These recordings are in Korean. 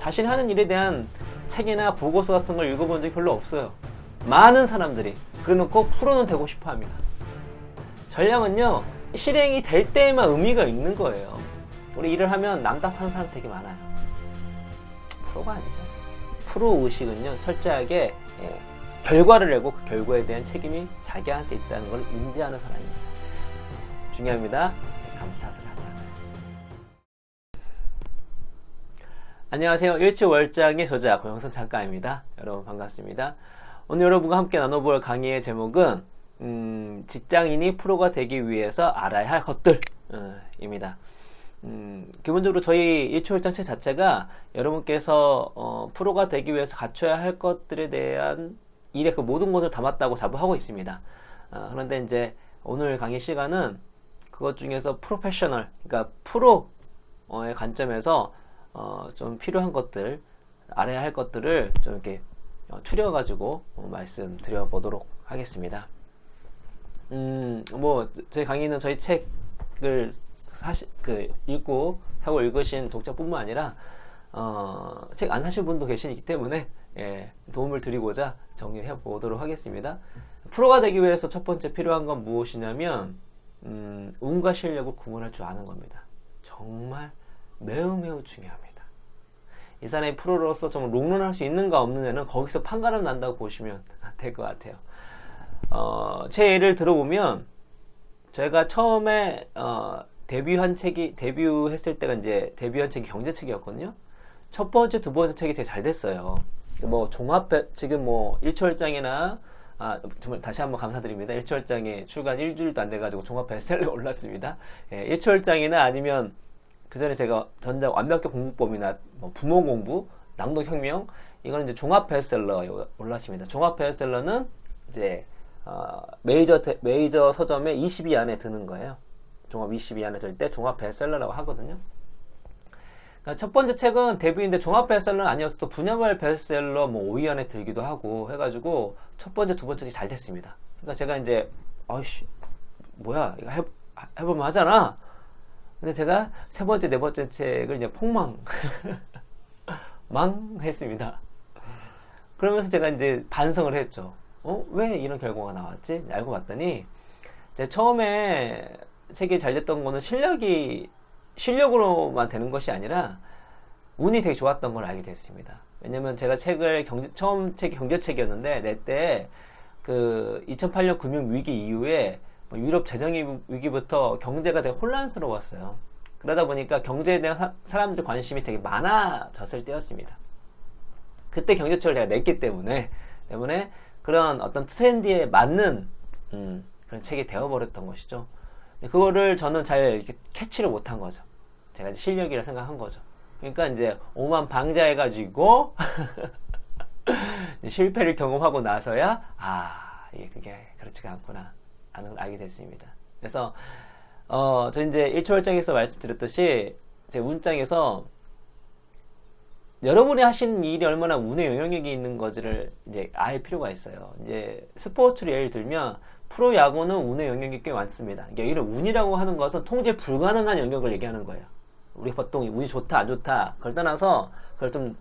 자신이 하는 일에 대한 책이나 보고서 같은 걸 읽어본 적이 별로 없어요. 많은 사람들이. 그래놓고 프로는 되고 싶어 합니다. 전략은요, 실행이 될 때에만 의미가 있는 거예요. 우리 일을 하면 남 탓하는 사람 되게 많아요. 프로가 아니죠. 프로 의식은요, 철저하게 결과를 내고 그 결과에 대한 책임이 자기한테 있다는 걸 인지하는 사람입니다. 중요합니다. 남 탓을 하자. 안녕하세요. 일치월장의 저자 고영선 작가입니다. 여러분 반갑습니다. 오늘 여러분과 함께 나눠볼 강의의 제목은 직장인이 프로가 되기 위해서 알아야 할 것들입니다. 기본적으로 저희 일치월장 책 자체가 여러분께서 프로가 되기 위해서 갖춰야 할 것들에 대한 일의 그 모든 것을 담았다고 자부하고 있습니다. 그런데 이제 오늘 강의 시간은 그것 중에서 프로페셔널, 그러니까 프로의 관점에서 좀 필요한 것들, 알아야 할 것들을 좀 이렇게 추려가지고 말씀드려 보도록 하겠습니다. 저희 강의는 저희 책을 읽고 사고 읽으신 독자뿐만 아니라 책 안 사신 분도 계시기 때문에 도움을 드리고자 정리를 해 보도록 하겠습니다. 프로가 되기 위해서 첫 번째 필요한 건 무엇이냐면 운과 실력을 구분할 줄 아는 겁니다. 정말 매우 중요합니다. 이 사람이 프로로서 좀 롱런할 수 있는가 없느냐는 거기서 판가름 난다고 보시면 될 것 같아요. 제 예를 들어보면 제가 처음에 데뷔했을 때가 이제 데뷔한 책이 경제책이었거든요. 첫 번째, 두 번째 책이 되게 잘 됐어요. 지금 일초월장이나 정말 다시 한번 감사드립니다. 일초월장에 출간 일주일도 안 돼가지고 종합 베스트셀러에 올랐습니다. 일초월장이나 아니면 그 전에 제가 전작 완벽한 공부법이나 부모 공부, 낭독혁명, 이거는 이제 종합 베스트셀러에 올랐습니다. 종합 베스트셀러는 이제 메이저 서점에 20위 안에 드는 거예요. 종합 20위 안에 들 때 종합 베스트셀러라고 하거든요. 그러니까 첫 번째 책은 데뷔인데 종합 베스트셀러는 아니었어도 분야별 베스트셀러 5위 안에 들기도 하고 해가지고 첫 번째, 두 번째 책이 잘 됐습니다. 그러니까 제가 이제 뭐야 이거 해보면 하잖아. 근데 제가 세 번째, 네 번째 책을 이제 망했습니다. 그러면서 제가 이제 반성을 했죠. 왜 이런 결과가 나왔지? 알고 봤더니 제가 처음에 책이 잘 됐던 거는 실력으로만 되는 것이 아니라 운이 되게 좋았던 걸 알게 됐습니다. 왜냐면 제가 처음 책이 경제책이었는데 내 때 그 2008년 금융위기 이후에 유럽 재정위기부터 경제가 되게 혼란스러웠어요. 그러다 보니까 경제에 대한 사람들의 관심이 되게 많아졌을 때였습니다. 그때 경제책을 제가 냈기 때문에 그런 어떤 트렌드에 맞는 그런 책이 되어버렸던 것이죠. 그거를 저는 잘 이렇게 캐치를 못한 거죠. 제가 이제 실력이라 생각한 거죠. 그러니까 이제 오만방자해가지고 실패를 경험하고 나서야 이게 그게 그렇지가 않구나 하는 걸 알게 됐습니다. 그래서 저 이제 일초월장에서 말씀드렸듯이 제 운장에서 여러분이 하시는 일이 얼마나 운의 영향력이 있는 건지를 이제 알 필요가 있어요. 이제 스포츠를 예를 들면 프로야구는 운의 영역이 꽤 많습니다. 여기는 운이라고 하는 것은 통제 불가능한 영역을 얘기하는 거예요. 우리 보통 운이 좋다 안 좋다 그걸 떠나서 그걸 좀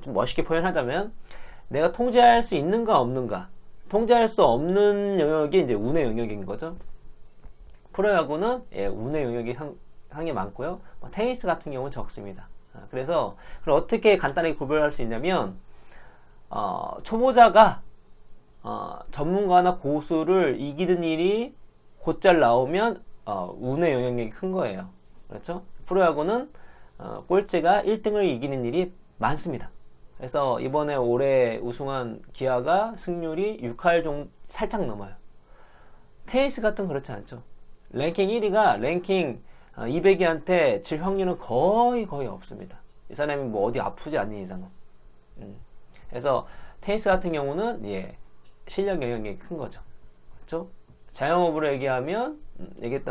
멋있게 표현하자면 내가 통제할 수 있는가 없는가, 통제할 수 없는 영역이 이제 운의 영역인 거죠. 프로야구는 운의 영역이 상당히 많고요. 테니스 같은 경우는 적습니다. 그래서 그걸 어떻게 간단하게 구별할 수 있냐면 초보자가 전문가나 고수를 이기는 일이 곧잘 나오면 운의 영향력이 큰 거예요. 그렇죠? 프로야구는 꼴찌가 1등을 이기는 일이 많습니다. 그래서 이번에 올해 우승한 기아가 승률이 6할 정도 살짝 넘어요. 테니스 같은 그렇지 않죠. 랭킹 1위가 랭킹 200위한테 질 확률은 거의 없습니다. 이 사람이 어디 아프지 않는 이상은. 그래서 테니스 같은 경우는 실력 영향력이 큰 거죠. 그렇죠? 자영업으로 얘기하면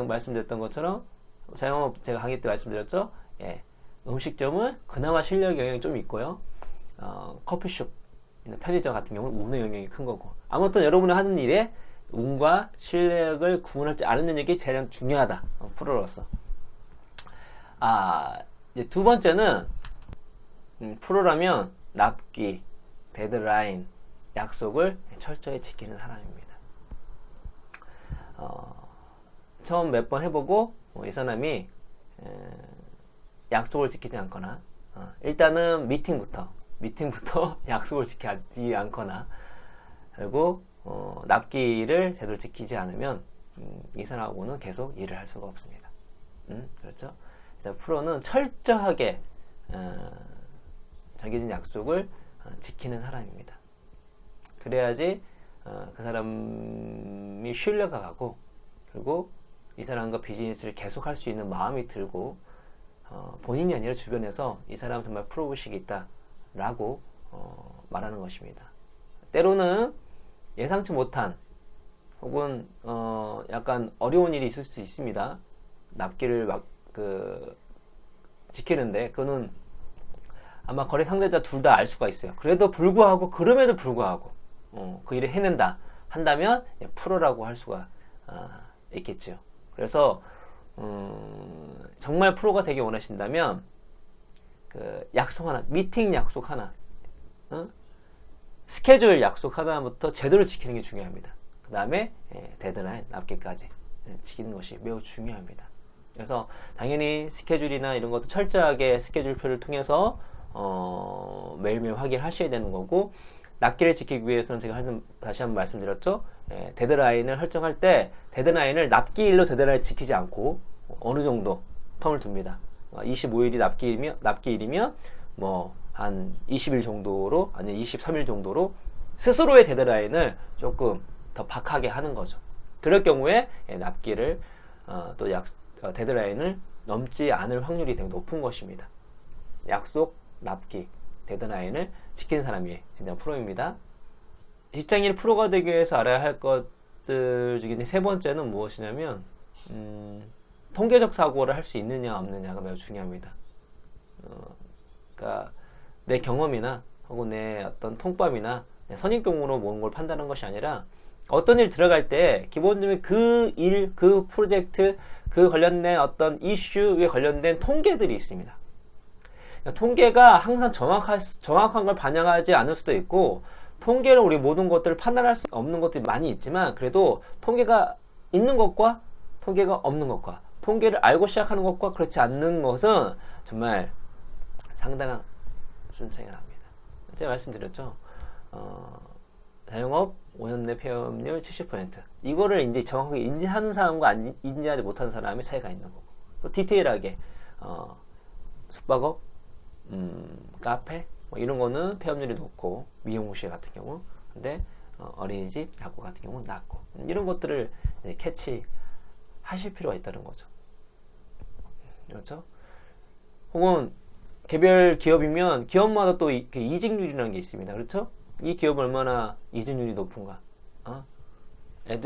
말씀드렸던 것처럼 자영업 제가 강의 때 말씀드렸죠. 음식점은 그나마 실력 영향이 좀 있고요. 커피숍, 편의점 같은 경우는 운의 영향이 큰 거고. 아무튼 여러분이 하는 일에 운과 실력을 구분할 줄 아는 능력이 가장 중요하다. 프로로서. 이제 두 번째는 프로라면 납기, 데드라인, 약속을 철저히 지키는 사람입니다. 처음 몇 번 해보고 이 사람이 약속을 지키지 않거나 일단은 미팅부터 약속을 지키지 않거나 그리고 납기를 제대로 지키지 않으면 이 사람하고는 계속 일을 할 수가 없습니다. 그렇죠? 프로는 철저하게 정해진 약속을 지키는 사람입니다. 그래야지 그 사람이 신뢰가 가고 그리고 이 사람과 비즈니스를 계속 할 수 있는 마음이 들고 본인이 아니라 주변에서 이 사람 정말 프로의식이 있다 라고 말하는 것입니다. 때로는 예상치 못한 혹은 약간 어려운 일이 있을 수도 있습니다. 납기를 지키는데 그거는 아마 거래 상대자 둘 다 알 수가 있어요. 그럼에도 불구하고 그 일을 해낸다 한다면 프로라고 할 수가 있겠죠. 그래서 정말 프로가 되기 원하신다면 그 약속 하나, 미팅 약속 하나, 스케줄 약속 하나부터 제대로 지키는 게 중요합니다. 그 다음에 데드라인, 납기까지 지키는 것이 매우 중요합니다. 그래서 당연히 스케줄이나 이런 것도 철저하게 스케줄표를 통해서 매일매일 확인하셔야 되는 거고, 납기를 지키기 위해서는 제가 다시 한번 말씀드렸죠. 데드라인을 설정할 때 데드라인을 납기일로 데드라인을 지키지 않고 어느 정도 텀을 둡니다. 25일이 납기일이면 뭐 한 20일 정도로 아니 23일 정도로 스스로의 데드라인을 조금 더 박하게 하는 거죠. 그럴 경우에 납기를 데드라인을 넘지 않을 확률이 되게 높은 것입니다. 약속, 납기, 데드라인을 지키는 사람이 진짜 프로입니다. 직장인 프로가 되기 위해서 알아야 할 것들 중에 세 번째는 무엇이냐면 통계적 사고를 할 수 있느냐 없느냐가 매우 중요합니다. 그러니까 내 경험이나 혹은 내 어떤 통밥이나 내 선입견으로 모은 걸 판단하는 것이 아니라 어떤 일 들어갈 때 기본적으로 그 일, 그 프로젝트, 그 관련된 어떤 이슈에 관련된 통계들이 있습니다. 그러니까 통계가 항상 정확한 걸 반영하지 않을 수도 있고, 통계로 우리 모든 것들을 판단할 수 없는 것들이 많이 있지만, 그래도 통계가 있는 것과 통계가 없는 것과 통계를 알고 시작하는 것과 그렇지 않는 것은 정말 상당한 순차이가 납니다. 제가 말씀드렸죠. 자영업 5년 내 폐업률 70%. 이거를 이제 정확하게 인지하는 사람과 인지하지 못하는 사람의 차이가 있는 거고. 또 디테일하게 숙박업, 카페 뭐 이런 거는 폐업률이 높고, 미용실 같은 경우, 근데 어린이집, 약국 같은 경우는 낮고, 이런 것들을 이제 캐치하실 필요가 있다는 거죠. 그렇죠? 혹은 개별 기업이면 기업마다 또 이직률이라는 게 있습니다. 그렇죠? 이 기업은 얼마나 이직률이 높은가,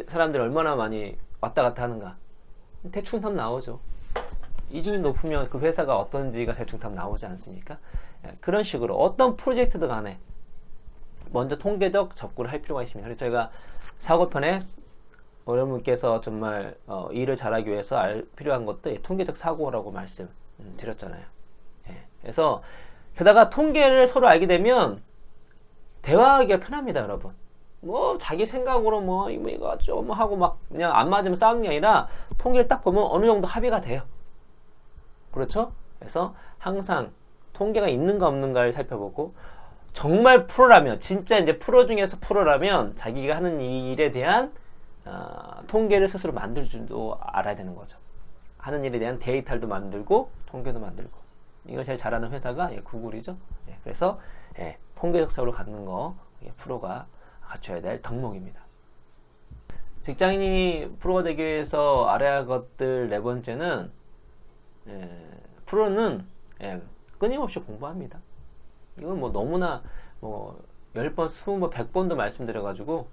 사람들이 얼마나 많이 왔다 갔다 하는가, 대충 답 나오죠. 이직률이 높으면 그 회사가 어떤지가 대충 답 나오지 않습니까? 그런 식으로 어떤 프로젝트든 간에 먼저 통계적 접근을 할 필요가 있습니다. 그래서 제가 사고편에 여러분께서 정말 일을 잘하기 위해서 필요한 것도 통계적 사고라고 말씀 드렸잖아요. 그래서 게다가 통계를 서로 알게 되면 대화하기가 편합니다, 여러분. 뭐 자기 생각으로 뭐 이거 좀 하고 막 그냥 안 맞으면 싸우는 게 아니라 통계를 딱 보면 어느 정도 합의가 돼요. 그렇죠? 그래서 항상 통계가 있는가 없는가를 살펴보고, 정말 프로라면, 진짜 이제 프로 중에서 프로라면 자기가 하는 일에 대한 통계를 스스로 만들 줄도 알아야 되는 거죠. 하는 일에 대한 데이터도 만들고 통계도 만들고. 이걸 제일 잘하는 회사가 구글이죠. 그래서 통계적 사고를 갖는 거 프로가 갖춰야 될 덕목입니다. 직장인이 프로가 되기 위해서 알아야 할 것들 네 번째는, 프로는 끊임없이 공부합니다. 이건 뭐 너무나 뭐 10번, 20번, 100번도 말씀드려가지고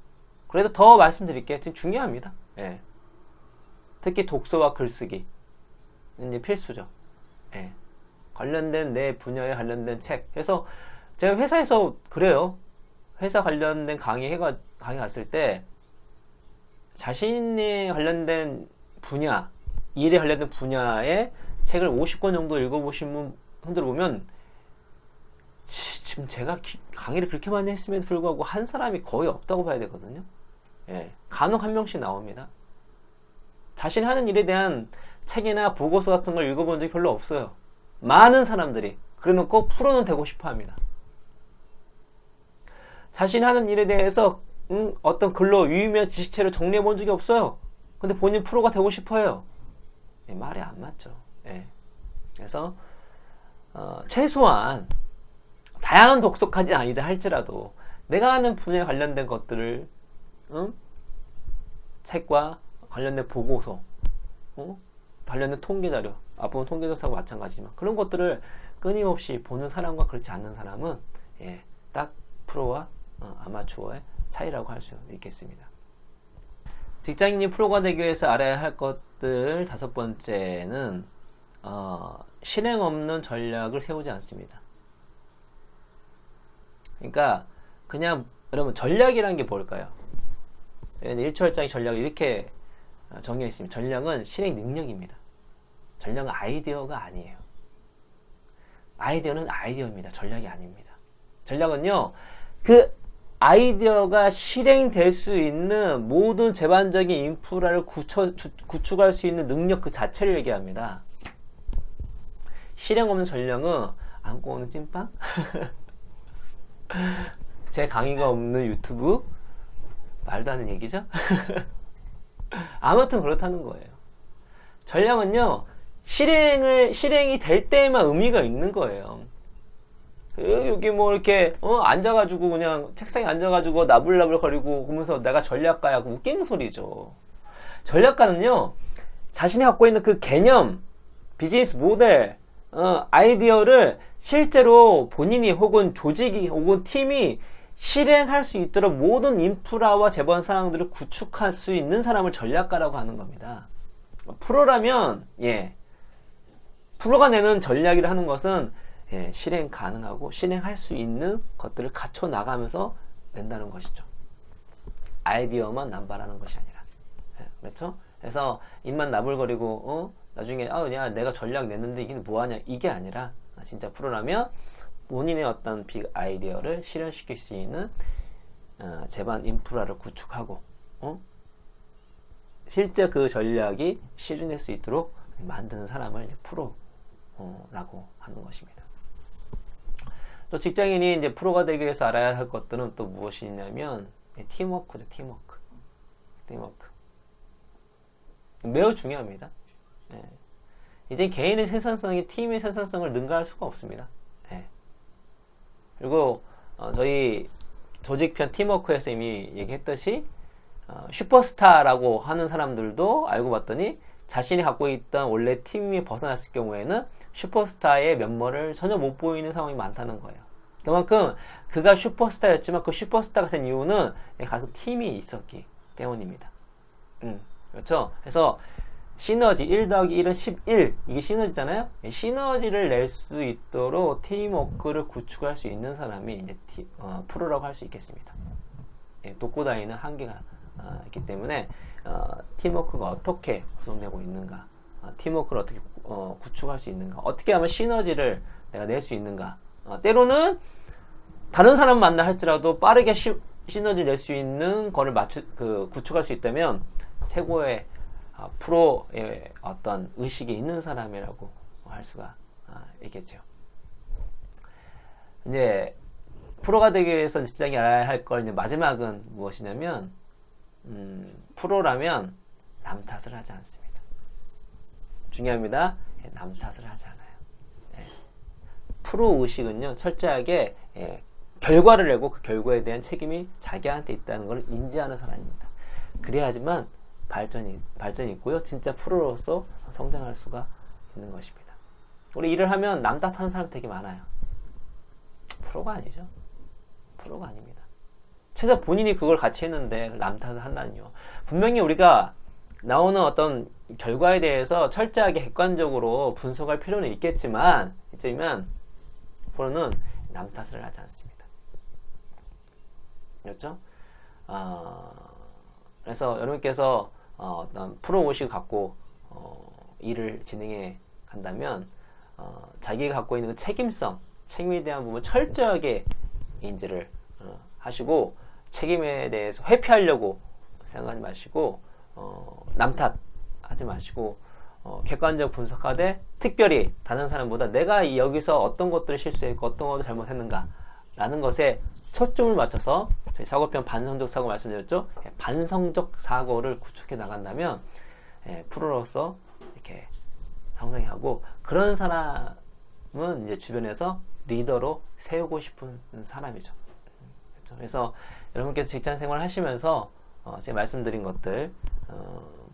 그래도 더 말씀드릴게요. 지금 중요합니다. 특히 독서와 글쓰기 이제 필수죠. 관련된 내 분야에 관련된 책. 그래서 제가 회사에서 그래요. 회사 관련된 강의 갔을 때 자신이 관련된 분야, 일에 관련된 분야의 책을 50권 정도 읽어보신 분 흔들어 보면 지금 제가 강의를 그렇게 많이 했음에도 불구하고 한 사람이 거의 없다고 봐야 되거든요. 예, 간혹 한 명씩 나옵니다. 자신이 하는 일에 대한 책이나 보고서 같은 걸 읽어본 적이 별로 없어요. 많은 사람들이 그래놓고 프로는 되고 싶어 합니다. 자신이 하는 일에 대해서 어떤 글로 유의미한 지식체를 정리해 본 적이 없어요. 근데 본인 프로가 되고 싶어 해요. 예, 말이 안 맞죠. 예. 그래서 최소한 다양한 독서까지 아니다 할지라도 내가 하는 분야에 관련된 것들을 책과 관련된 보고서 관련된 통계자료, 앞부분 통계조사하고 마찬가지지만 그런 것들을 끊임없이 보는 사람과 그렇지 않는 사람은 예, 딱 프로와 아마추어의 차이라고 할 수 있겠습니다. 직장인이 프로가 되기 위해서 알아야 할 것들 5번째는 실행 없는 전략을 세우지 않습니다. 그러니까 그냥 여러분 전략이란 게 뭘까요? 1초월장의 전략을 이렇게 정의해 있습니다. 전략은 실행 능력입니다. 전략은 아이디어가 아니에요. 아이디어는 아이디어입니다. 전략이 아닙니다. 전략은요, 그 아이디어가 실행될 수 있는 모든 제반적인 인프라를 구축할 수 있는 능력 그 자체를 얘기합니다. 실행 없는 전략은 안 꼬우는 찐빵? 제 강의가 없는 유튜브? 말도 안 되는 얘기죠? 아무튼 그렇다는 거예요. 전략은요, 실행이 될 때에만 의미가 있는 거예요. 여기 뭐 이렇게 앉아가지고 그냥 책상에 앉아가지고 나불나불 거리고 그러면서 내가 전략가야, 그 웃기는 소리죠. 전략가는요, 자신이 갖고 있는 그 개념, 비즈니스 모델, 아이디어를 실제로 본인이 혹은 조직이 혹은 팀이 실행할 수 있도록 모든 인프라와 제본 사항들을 구축할 수 있는 사람을 전략가라고 하는 겁니다. 프로라면 프로가 내는 전략이라 하는 것은 실행 가능하고 실행할 수 있는 것들을 갖춰 나가면서 낸다는 것이죠. 아이디어만 남발하는 것이 아니라. 그렇죠? 그래서 입만 나불거리고 나중에 야 내가 전략 냈는데 이게 뭐하냐 이게 아니라 진짜 프로라면 본인의 어떤 빅 아이디어를 실현시킬 수 있는 제반 인프라를 구축하고 실제 그 전략이 실현될 수 있도록 만드는 사람을 이제 프로라고 하는 것입니다. 또 직장인이 이제 프로가 되기 위해서 알아야 할 것들은 또 무엇이 있냐면 팀워크죠. 팀워크. 매우 중요합니다. 이제 개인의 생산성이 팀의 생산성을 능가할 수가 없습니다. 그리고 저희 조직편 팀워크에서 이미 얘기했듯이 슈퍼스타라고 하는 사람들도 알고 봤더니 자신이 갖고 있던 원래 팀이 벗어났을 경우에는 슈퍼스타의 면모를 전혀 못 보이는 상황이 많다는 거예요. 그만큼 그가 슈퍼스타였지만 그 슈퍼스타가 된 이유는 가서 팀이 있었기 때문입니다. 그렇죠? 그래서 시너지 1 더하기 1은 11 이게 시너지잖아요. 시너지를 낼 수 있도록 팀워크를 구축할 수 있는 사람이 이제 프로라고 할 수 있겠습니다. 독고다이는 한계가 있기 때문에 팀워크가 어떻게 구성되고 있는가, 팀워크를 어떻게 구축할 수 있는가, 어떻게 하면 시너지를 내가 낼 수 있는가. 때로는 다른 사람 만나 할지라도 빠르게 시너지를 낼 수 있는 거를 구축할 수 있다면 최고의 프로의 어떤 의식이 있는 사람이라고 할 수가 있겠죠. 이제 프로가 되기 위해서 직장이 알아야 할 걸 마지막은 무엇이냐면 프로라면 남 탓을 하지 않습니다. 중요합니다. 남 탓을 하지 않아요. 프로 의식은요 철저하게 결과를 내고 그 결과에 대한 책임이 자기한테 있다는 걸 인지하는 사람입니다. 그래야지만 발전이 있고요. 진짜 프로로서 성장할 수가 있는 것입니다. 우리 일을 하면 남 탓하는 사람 되게 많아요. 프로가 아니죠. 프로가 아닙니다. 최소 본인이 그걸 같이 했는데 남 탓을 한다니요. 분명히 우리가 나오는 어떤 결과에 대해서 철저하게 객관적으로 분석할 필요는 있겠지만 프로는 남 탓을 하지 않습니다. 그렇죠? 그래서 여러분께서 어떤 프로 의식을 갖고 일을 진행해 간다면 자기가 갖고 있는 그 책임에 대한 부분 철저하게 인지를 하시고 책임에 대해서 회피하려고 생각하지 마시고 남탓하지 마시고 객관적 분석하되 특별히 다른 사람보다 내가 여기서 어떤 것들을 실수했고 어떤 것을 잘못했는가 라는 것에 초점을 맞춰서 저희 사고편 반성적 사고 말씀드렸죠. 반성적 사고를 구축해 나간다면 프로로서 이렇게 성장하고 그런 사람은 이제 주변에서 리더로 세우고 싶은 사람이죠. 그렇죠? 그래서 여러분께서 직장 생활 하시면서 제가 말씀드린 것들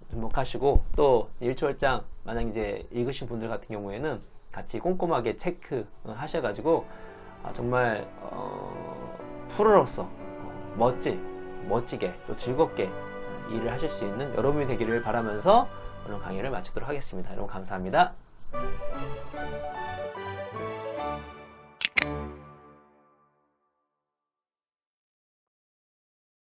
주목하시고 또 일초월장 만약 이제 읽으신 분들 같은 경우에는 같이 꼼꼼하게 체크 하셔가지고 정말 프로로서 멋지게 또 즐겁게 일을 하실 수 있는 여러분이 되기를 바라면서 오늘 강의를 마치도록 하겠습니다. 여러분 감사합니다.